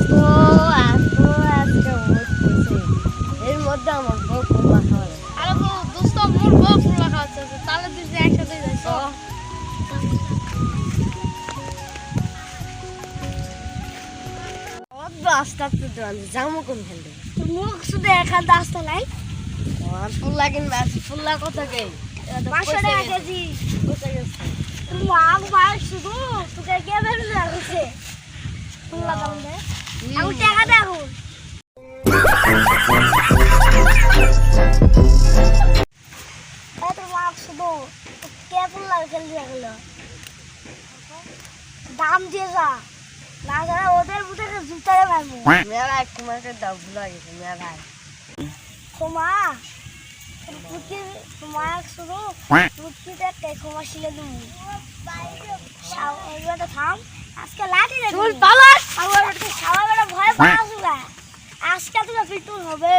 তো এত আজকে হচ্ছে এর মধ্যে আমার বউ ফুলা খাওয়া আরে বউ দোস্ত মোর বউ ফুলা খাচ্ছে তাহলে তুই একসাথে যাইছ আস্তে আস্তে জামু কোন ফেলবে মুখ শুধু এখান রাস্তা নাই আমার ফুল্লা কিনবে ফুল্লা কত কে 500 টাকা কেজি কোথায় গেছে মাগ মার শুধু তোকে কে বের লাগছে ফুলা দাম দে আমি টাকা দেখো তোর মাগ শুধু কে ফুলা খেলতে গেল দাম দিয়ে যা না যারা ওদের বুঝে জুতারে মারবো মেলা তোমাকে দাও ভুলা গেছে মেলা ক্ষমা তোমার শুধু রুটিতে একটা ক্ষমা শিলে দেবো এবারে থাম আজকে লাঠি রে চুল পালাস আমার সারা বেলা ভয় পাওয়া আজকে তুমি পিটুল হবে